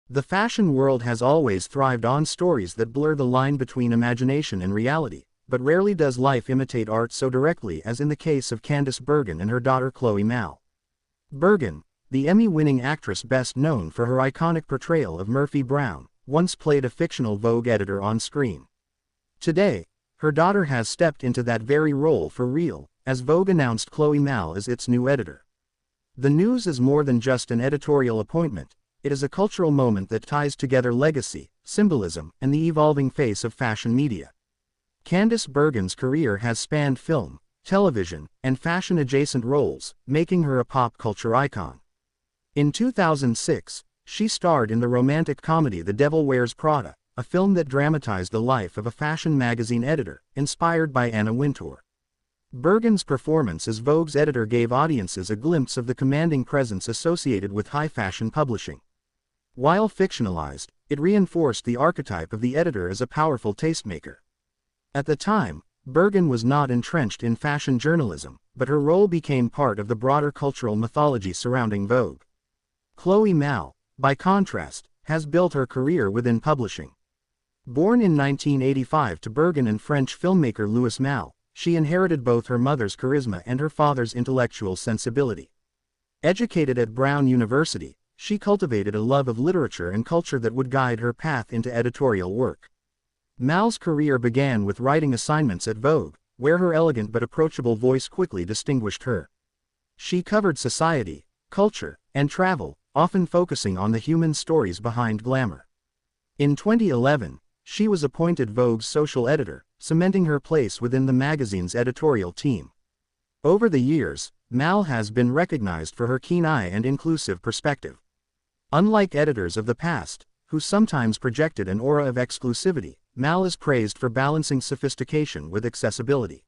The fashion world has always thrived on stories that blur the line between imagination and reality, but rarely does life imitate art so directly as in the case of Candice Bergen and her daughter Chloe Malle. Bergen, the Emmy-winning actress best known for her iconic portrayal of Murphy Brown, once played a fictional Vogue editor on screen. Today, her daughter has stepped into that very role for real, as Vogue announced Chloe Malle as its new editor. The news is more than just an editorial appointment. It is a cultural moment that ties together legacy, symbolism, and the evolving face of fashion media. Candice Bergen's career has spanned film, television, and fashion-adjacent roles, making her a pop culture icon. In 2006, she starred in the romantic comedy The Devil Wears Prada, a film that dramatized the life of a fashion magazine editor, inspired by Anna Wintour. Bergen's performance as Vogue's editor gave audiences a glimpse of the commanding presence associated with high fashion publishing. While fictionalized, it reinforced the archetype of the editor as a powerful tastemaker. At the time, Bergen was not entrenched in fashion journalism, but her role became part of the broader cultural mythology surrounding Vogue. Chloe Malle, by contrast, has built her career within publishing. Born in 1985 to Bergen and French filmmaker Louis Malle, she inherited both her mother's charisma and her father's intellectual sensibility. Educated at Brown University, she cultivated a love of literature and culture that would guide her path into editorial work. Malle's career began with writing assignments at Vogue, where her elegant but approachable voice quickly distinguished her. She covered society, culture, and travel, often focusing on the human stories behind glamour. In 2011, she was appointed Vogue's social editor, cementing her place within the magazine's editorial team. Over the years, Malle has been recognized for her keen eye and inclusive perspective. Unlike editors of the past, who sometimes projected an aura of exclusivity, Malle is praised for balancing sophistication with accessibility.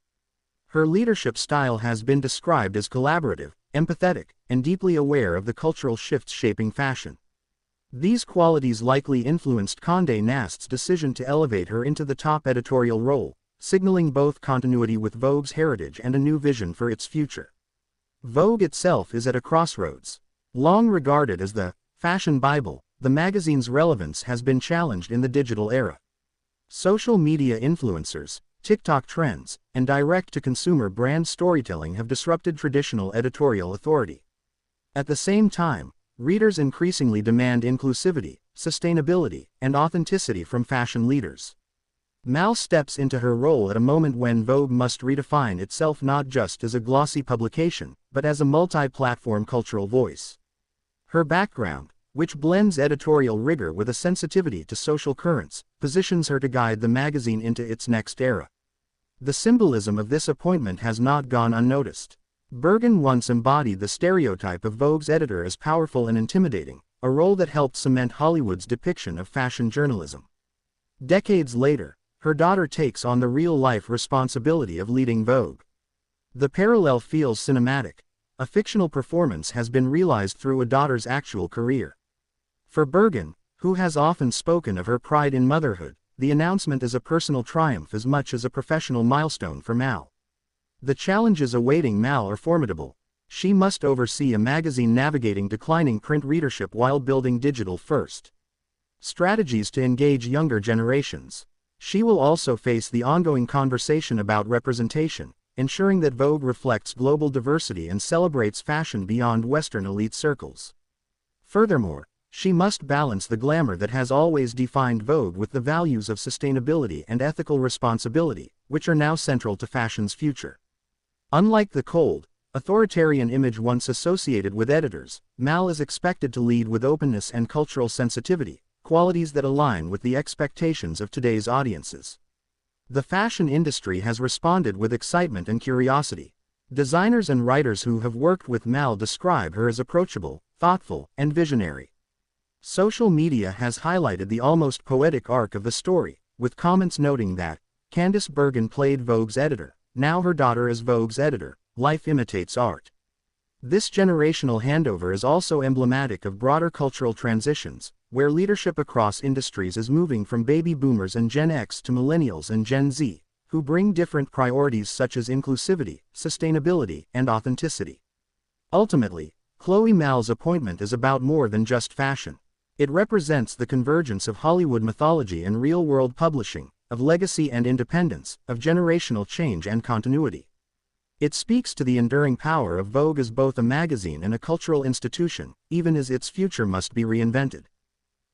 Her leadership style has been described as collaborative, empathetic, and deeply aware of the cultural shifts shaping fashion. These qualities likely influenced Condé Nast's decision to elevate her into the top editorial role, signaling both continuity with Vogue's heritage and a new vision for its future. Vogue itself is at a crossroads. Long regarded as the fashion Bible, the magazine's relevance has been challenged in the digital era. Social media influencers, TikTok trends, and direct-to-consumer brand storytelling have disrupted traditional editorial authority. At the same time, readers increasingly demand inclusivity, sustainability, and authenticity from fashion leaders. Malle steps into her role at a moment when Vogue must redefine itself not just as a glossy publication, but as a multi-platform cultural voice. Her background, which blends editorial rigor with a sensitivity to social currents, positions her to guide the magazine into its next era. The symbolism of this appointment has not gone unnoticed. Bergen once embodied the stereotype of Vogue's editor as powerful and intimidating, a role that helped cement Hollywood's depiction of fashion journalism. Decades later, her daughter takes on the real-life responsibility of leading Vogue. The parallel feels cinematic. A fictional performance has been realized through a daughter's actual career. For Bergen, who has often spoken of her pride in motherhood, the announcement is a personal triumph as much as a professional milestone for Malle. The challenges awaiting Malle are formidable. She must oversee a magazine navigating declining print readership while building digital-first strategies to engage younger generations. She will also face the ongoing conversation about representation, ensuring that Vogue reflects global diversity and celebrates fashion beyond Western elite circles. Furthermore, she must balance the glamour that has always defined Vogue with the values of sustainability and ethical responsibility, which are now central to fashion's future. Unlike the cold, authoritarian image once associated with editors, Malle is expected to lead with openness and cultural sensitivity, qualities that align with the expectations of today's audiences. The fashion industry has responded with excitement and curiosity. Designers and writers who have worked with Malle describe her as approachable, thoughtful, and visionary. Social media has highlighted the almost poetic arc of the story, with comments noting that Candice Bergen played Vogue's editor, now her daughter is Vogue's editor, life imitates art. This generational handover is also emblematic of broader cultural transitions, where leadership across industries is moving from baby boomers and Gen X to millennials and Gen Z, who bring different priorities such as inclusivity, sustainability, and authenticity. Ultimately, Chloe Malle's appointment is about more than just fashion. It represents the convergence of Hollywood mythology and real-world publishing, of legacy and independence, of generational change and continuity. It speaks to the enduring power of Vogue as both a magazine and a cultural institution, even as its future must be reinvented.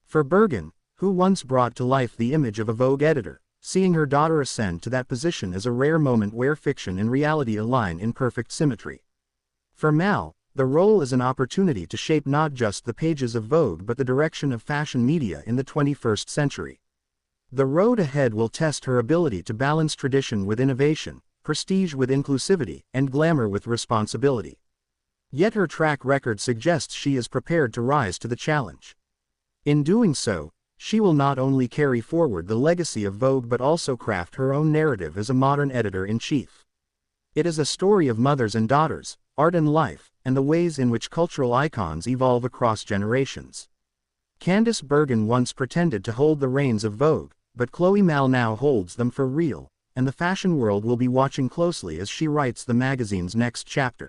For Bergen, who once brought to life the image of a Vogue editor, seeing her daughter ascend to that position is a rare moment where fiction and reality align in perfect symmetry. For Malle, the role is an opportunity to shape not just the pages of Vogue but the direction of fashion media in the 21st century. The road ahead will test her ability to balance tradition with innovation, prestige with inclusivity, and glamour with responsibility. Yet her track record suggests she is prepared to rise to the challenge. In doing so, she will not only carry forward the legacy of Vogue but also craft her own narrative as a modern editor-in-chief. It is a story of mothers and daughters, art and life, and the ways in which cultural icons evolve across generations. Candice Bergen once pretended to hold the reins of Vogue, but Chloe Malle now holds them for real, and the fashion world will be watching closely as she writes the magazine's next chapter.